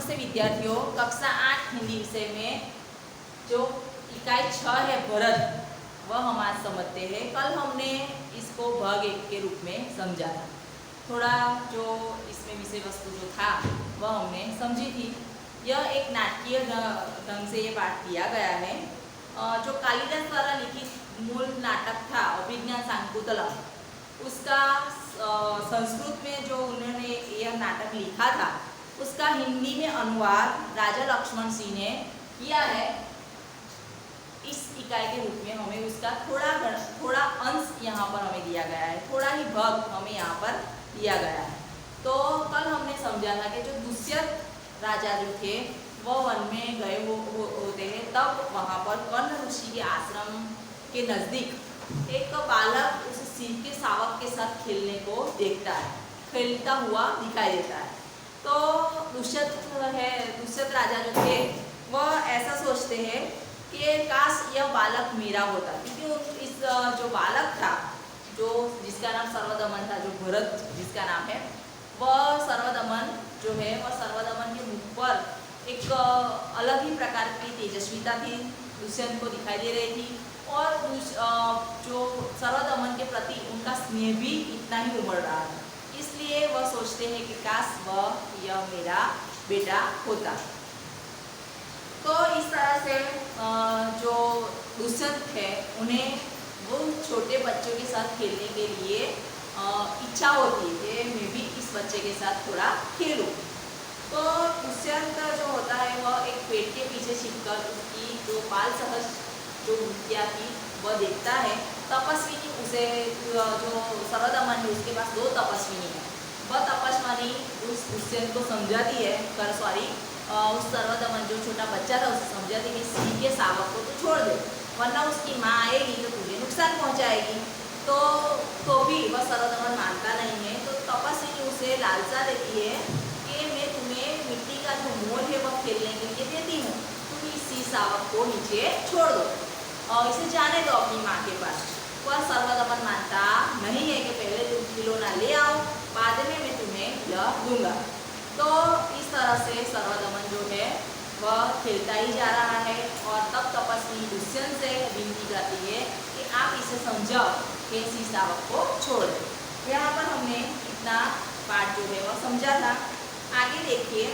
नमस्ते विद्यार्थियों, कक्षा 8 हिंदी विषय में जो इकाई 6 है भरत, वह हम आज समझते हैं। कल हमने इसको भाग 1 के रूप में समझा था। थोड़ा जो इसमें विषय वस्तु जो था वह हमने समझी थी। यह एक नाटकीय ढंग से ये पाठ दिया गया है। जो कालिदास द्वारा लिखित मूल नाटक था अभिज्ञान शाकुंतलम, उसका संस्कृत में जो उन्होंने यह नाटक लिखा था उसका हिंदी में अनुवाद राजा लक्ष्मण सिंह ने किया है। इस इकाई के रूप में हमें उसका थोड़ा अंश यहाँ पर हमें दिया गया है, थोड़ा ही भाग हमें यहाँ पर दिया गया है। तो कल हमने समझा था कि जो दुष्यंत राजा जो थे वह वन में गए होते हैं, तब वहाँ पर कर्ण ऋषि के आश्रम के नज़दीक एक बालक उस सिंह के शावक के साथ खेलने को देखता है, खेलता हुआ दिखाई देता है। तो दुष्यंत राजा जो थे वह ऐसा सोचते हैं कि काश यह बालक मेरा होता, क्योंकि इस जो बालक था, जो जिसका नाम सर्वदमन था, जो भरत जिसका नाम है, वह सर्वदमन जो है वह सर्वदमन के मुख पर एक अलग ही प्रकार की तेजस्विता थी, दुष्यंत को दिखाई दे रही थी। और जो सर्वदमन के प्रति उनका स्नेह भी इतना ही उमड़ रहा था, इसलिए वह सोचते हैं कि काश यह मेरा बेटा होता। तो इस तरह से जो दुष्यंत है उन्हें वो छोटे बच्चों के साथ खेलने के लिए इच्छा होती है कि मैं भी इस बच्चे के साथ थोड़ा खेलूं। तो दुष्यंत जो होता है वह एक पेड़ के पीछे छिपकर उसकी जो बाल सहज जो मूर्तियाँ थी वह देखता है। तपस्विनी उसे जो सर्वदमन है उसके पास 2 तपस्विनी है, वह तपस्विनी उस दुष्यंत को समझाती है, उस सर्वदमन जो छोटा बच्चा था उसे समझाती है कि सिंह के शावक को तो छोड़ दे, वरना उसकी माँ आएगी तो तुझे नुकसान पहुँचाएगी। तो भी वह सर्वदमन मानता नहीं है। तो तपस्विनी उसे लालसा देती है कि मैं तुम्हें मिट्टी का जो मोल है वह खेलने के लिए देती हूँ, तुम इस सिंह शावक को नीचे छोड़ दो और इसे जाने दो अपनी माँ के पास। वह सर्वदमन मानता नहीं है कि पहले तुम खिलौना ले आओ, बाद में मैं तुम्हें यह दूंगा। तो इस तरह से सर्वदमन जो है वह खेलता ही जा रहा है और तब तपस्वी दुष्यंत से विनती करती है कि आप इसे समझाओ कि सिंह शावक को छोड़ दे। यहाँ पर हमने इतना पाठ जो है वह समझा था। आगे देखिए,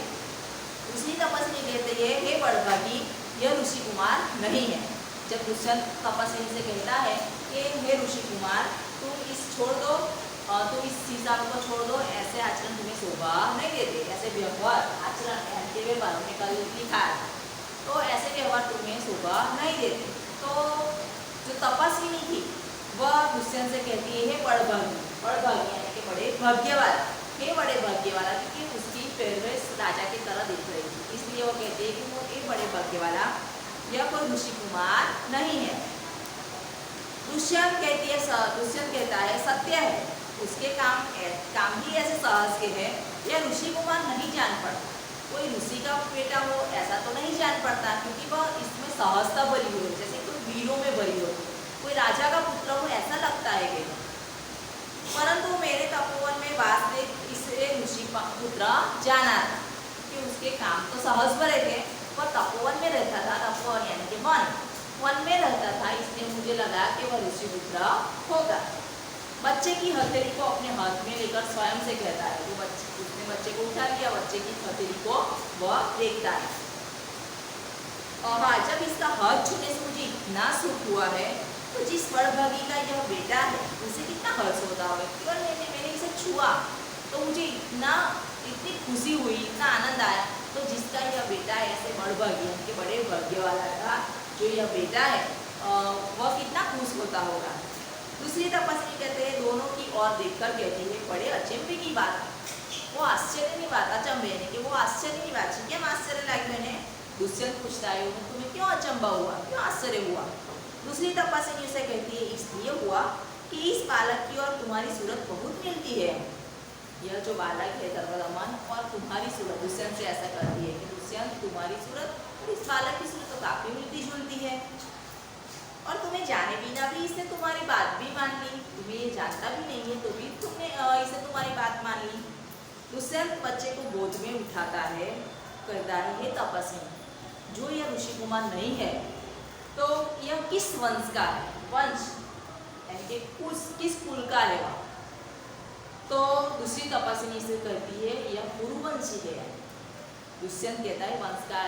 दूसरी तपस्वी कहती है, हे बड़भागी, यह ऋषि कुमार नहीं है। जब दुष्यंत तपस्वी से कहता है कि हे ऋषि कुमार, तुम इस सिंह शावक को छोड़ दो, ऐसे आचरण तुम्हें शोभा नहीं देते, ऐसे व्यवहार आचरण के व्यवहार हमने कल लिखा है, तो ऐसे व्यवहार तुम्हें शोभा नहीं देते। तो जो तपस्विनी थी वह दुष्यंत से कहती है, हे बड़भागी यानी कि बड़े भाग्य वाला, हे बड़े भाग्य वाला, क्योंकि उसकी पहरवेश राजा की तरह दिख रही थी, इसलिए वो कहती है कि वो एक बड़े भाग्य वाला, यह कोई ऋषि कुमार नहीं है। दुष्यंत कहता है, सत्य है, उसके काम ही ऐसे साहस के हैं, यह ऋषि कुमार नहीं जान पड़ता, कोई ऋषि का बेटा हो ऐसा तो नहीं जान पड़ता, क्योंकि वह इसमें सहजता भरी हो, जैसे कोई वीरों में भरी हो, कोई राजा का पुत्र हो ऐसा लगता है कि। परंतु मेरे तपोवन में वास ने इसे ऋषि पुत्र जाना था कि उसके काम तो सहज भरे थे, वह तपोवन में रहता था, तपोवन यानी कि वन में रहता था, इसलिए मुझे लगा कि वह ऋषि पुत्र होगा। बच्चे की हथेली को अपने हाथ में लेकर स्वयं से कहता है, वो उसने बच्चे को उठा लिया, बच्चे की हथेली को वह देखता है। और हाँ, जब इसका हाथ छूने से मुझे इतना सुख हुआ है, तो जिस बड़भागी का यह बेटा है उसे कितना हर्ष होता होगा। केवल मैंने इसे छुआ तो मुझे इतनी खुशी हुई, इतना आनंद आया। तो जिसका यह बेटा है, ऐसे बड़भागी यानी कि बड़े भाग्य वाला का जो यह बेटा है वह कितना खुश होता होगा। दूसरी तपस्वी कहते हैं, दोनों की ओर देखकर कहती है, बड़े अचंभे की बात, वो आश्चर्य की बात, अचंभे यानी कि वो आश्चर्य की बात, क्या आश्चर्य लगी मैंने। दुष्यंत पूछता है, तुम्हें क्यों अचंभा हुआ, क्यों आश्चर्य हुआ। दूसरी तपस्वी से कहती है, इसलिए हुआ कि इस बालक की और तुम्हारी सूरत बहुत मिलती है। यह जो बालक है सर्वदमन और तुम्हारी सूरत, दुष्यंत से ऐसा करती है कि दुष्यंत तुम्हारी सूरत और इस बालक की सूरत तो काफी मिलती जुलती है, और तुम्हें जाने बिना भी इसने तुम्हारी बात भी मान ली, तुम्हें ये जानता भी नहीं है तो भी तुमने इसे तुम्हारी बात मान ली। दुष्यंत बच्चे को गोद में उठाता है, कहता है हे तपस्विनी, जो यह ऋषि कुमार नहीं है तो यह किस वंश का है? वंश यानी कि किस कुल का है वह? तो दूसरी तपस्विनी से कहती है यह पुरुवंशी है। दुष्यंत कहता है वंश का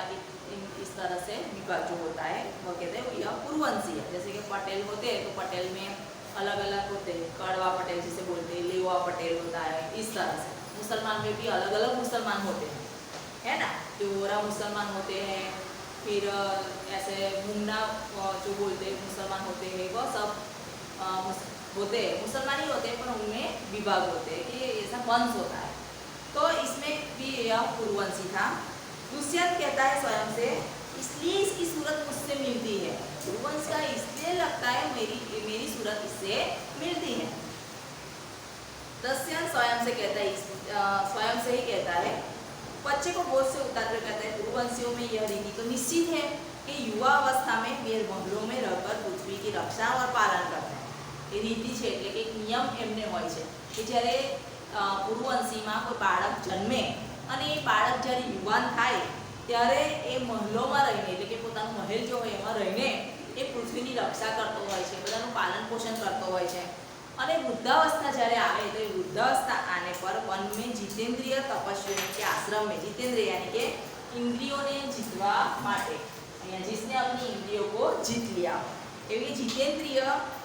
इस तरह से विभाग जो होता है वह कहते हैं यह पुरुवंशी है। जैसे कि पटेल होते हैं तो पटेल में अलग अलग होते हैं, कड़वा पटेल जिसे बोलते हैं, लेवा पटेल होता है, इस तरह से। मुसलमान में भी अलग अलग मुसलमान होते हैं, है ना, जो गोरा मुसलमान होते हैं, फिर ऐसे मुन्ना जो बोलते हैं मुसलमान होते हैं, वह सब होते हैं, मुसलमान ही होते हैं, पर उनमें विभाग होते हैं कि ऐसा वंश होता है। तो इसमें भी यह पुरुवंशी था। दुष्यंत कहता है स्वयं से, इसलिए इसकी सूरत मुझसे मिलती है। पुरुवंश का इसलिए लगता है मेरी सूरत इससे मिलती है। दुष्यंत स्वयं से कहता है, स्वयं से ही कहता है। बच्चे को बोझ से उतारकर कहता है पुरुवंशियों में यह रीति तो निश्चित है कि युवा अवस्था में वे महलों में रहकर पृथ्वी की रक्षा और पालन करते हैं। એ રીતિ છે એટલે કે એક નિયમ એમને હોય છે કે જ્યારે પુરુવંશીમાં કોઈ બાળક જન્મે અને એ બાળક જ્યારે યુવાન થાય ત્યારે એ મહેલોમાં રહીને એટલે કે પોતાનું મહેલ જો હોય એમાં રહીને એ પૃથ્વીની રક્ષા કરતો હોય છે, બધાનું પાલન પોષણ કરતો હોય છે। અને વૃદ્ધાવસ્થા જ્યારે આવે તો એ વૃદ્ધાવસ્થા આને પર वन में जितेंद्रिय तपस्वियों के आश्रम में, जितेंद्रिय यानी कि इंद्रियों ने जीतवा माटे, जिसने अपनी इंद्रियों को जीत लिया हो, एवं जितेंद्रिय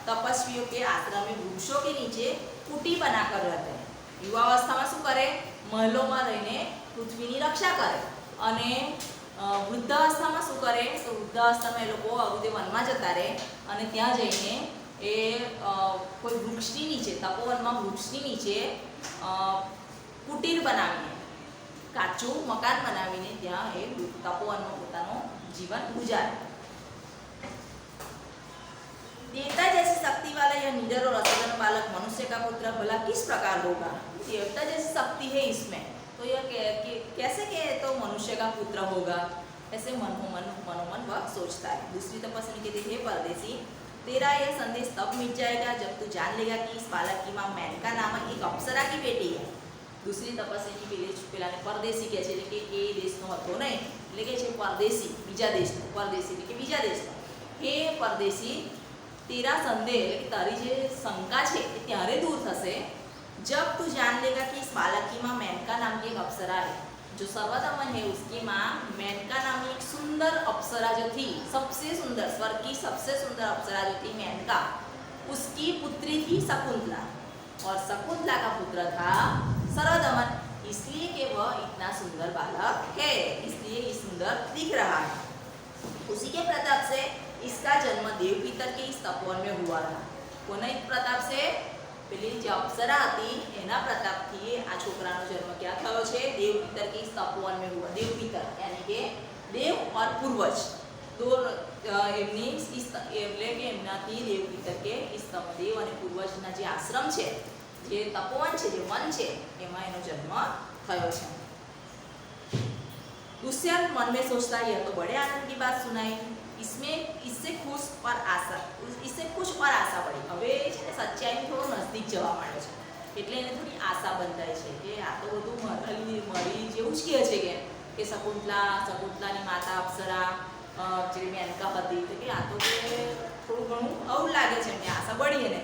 तपस्वियों के आश्रम में वृक्षों के नीचे कुटी बनाकर रहते हैं। युवावस्था में शू करे? महलों में रहीने पृथ्वीनी रक्षा करे। અને વૃદ્ધાવસ્થામાં શું કરે? તો વૃદ્ધાવસ્થામાં એ લોકો આવું તે વનમાં જતા રહે અને ત્યાં જઈને એ કોઈ વૃક્ષની નીચે, તપોવનમાં વૃક્ષની નીચે કુટીર બનાવીને, કાચું મકાન બનાવીને ત્યાં એ તપોવનમાં પોતાનું જીવન ગુજારે। देवता जैसी शक्ति वाला यह निडर और असाधारण बालक मनुष्य का पुत्र भला किस प्रकार होगा? देवता जैसी शक्ति है इसमें, तो यह कैसे के तो मनुष्य का पुत्र होगा? ऐसे मनोमन वह सोचता है। दूसरी तपस्विनी कहती है परदेसी, तेरा यह संदेश तब मिट जाएगा जब तू जान लेगा कि इस बालक की माँ मेनका नामक एक अप्सरा की बेटी है। दूसरी तपस्विनी પેલાને પરદેશી કહે છે, એટલે કે એ દેશનો હતો નહીં, એટલે કે છે પરદેશી, બીજા દેશનો, પરદેશી એટલે કે બીજા દેશનો। હે પરદેશી, तेरा संदेह तारी जे शंका है त्यारे दूर थशे जब तू जान लेगा कि इस बालक की माँ मेनका नाम की एक अप्सरा है। जो सर्वदमन है उसकी माँ मेनका नाम की एक सुंदर अप्सरा जो थी, सबसे सुंदर, स्वर्ग की सबसे सुंदर अप्सरा जो थी मेनका, उसकी पुत्री थी शकुंतला, और शकुंतला का पुत्र था सर्वदमन, इसलिए कि वह इतना सुंदर बालक है, इसलिए ये सुंदर दिख रहा है। उसी के प्रताप से इसका जन्म देव पितर के इस तपोवन में हुआ था। कोना प्रताप से? पेली जो अप्सरा थी एना प्रताप थी आ छोकरानो जन्म क्या थयो छे? देव पितर के इस तपोवन में हुआ। देव पितर यानी के देव और पूर्वज दो एमनी એટલે કે એમનાથી દેવ પિતર કે इस દેવ અને પૂર્વજના જે આશ્રમ છે, જે તપોવન છે, જે વન છે, એમાં એનો જન્મ થયો છે। दुष्यंत मन में सोचता यह तो बड़े आनंद की बात सुनाई, इससे खुश और आशा बढ़ी। હવે છે ને સચ્ચાઈની થોડો નજદીક જવા માંડે છે, એટલે એને થોડી આશા બંધાય છે કે આ તો બધું મળી જેવું જ કહે છે કે શકુંતલાની માતા અપ્સરા જે મેનકા હતી, તો કે આ તો થોડું ઘણું આવું લાગે છે, એમને આશા बढ़ी है।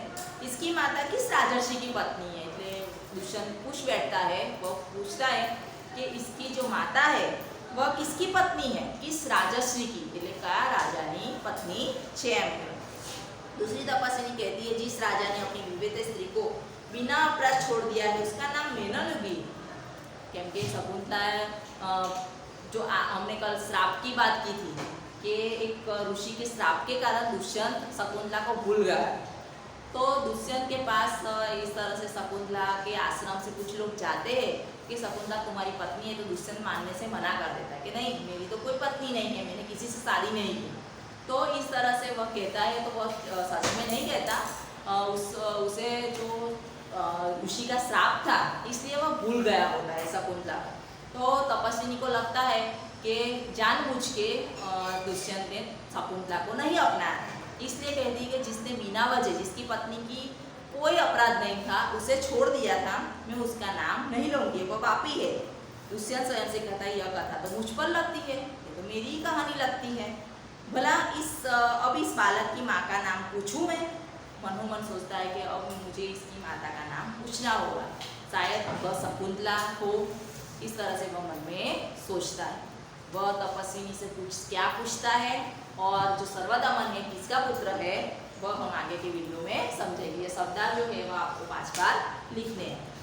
इसकी माता किस राजर्षि की पत्नी है? એટલે दुष्यंत पूछ बैठता है, वो पूछता है कि इसकी जो माता है वह किसकी पत्नी है? किस राजश्री की, એટલે કયા રાજાની પત્ની છે એમ। दूसरी तपस्विनी कहती है जिस राजा ने अपनी विवेक स्त्री को बिना अपराध छोड़ दिया है उसका नाम मेनलुगी। केम के शकुंतला जो हमने कल श्राप की बात की थी कि एक ऋषि के श्राप के कारण दुष्यंत शकुंतला को भूल गया, तो दुष्यंत के पास इस तरह से शकुंतला के आश्रम से कुछ लोग जाते हैं कि शकुंतला तुम्हारी पत्नी है, तो दुष्यंत मानने से मना कर देता है कि नहीं, मेरी तो कोई पत्नी नहीं है, मैंने किसी से शादी नहीं की। तो इस तरह से वह कहता है, तो वह सच में नहीं कहता, उसे जो ऋषि का श्राप था इसलिए वह भूल गया होता है शकुंतला। तो तपस्विनी को लगता है कि जानबूझ के दुष्यंत ने शकुंतला को नहीं अपनाया, इसलिए कहती है कि जिसने बिना वजह, जिसकी पत्नी की कोई अपराध नहीं था, उसे छोड़ दिया था, मैं उसका नाम नहीं लूँगी, वो पापी है। दुष्यंत स्वयं से कहता है यह कथा तो मुझ पर लगती है, ये तो मेरी ही कहानी लगती है। भला अब इस बालक की माँ का नाम पूछूं मैं? मनोमन सोचता है कि अब मुझे इसकी माता का नाम पूछना होगा, शायद वह शकुंतला हो। इस तरह से वह मन में सोचता है। वह तपस्विनी से क्या पूछता है और जो सर्वदमन है किसका पुत्र है, वह हम आगे के वीडियो में समझेंगे। ये शब्दार्थ जो है वह आपको 5 बार लिखने हैं।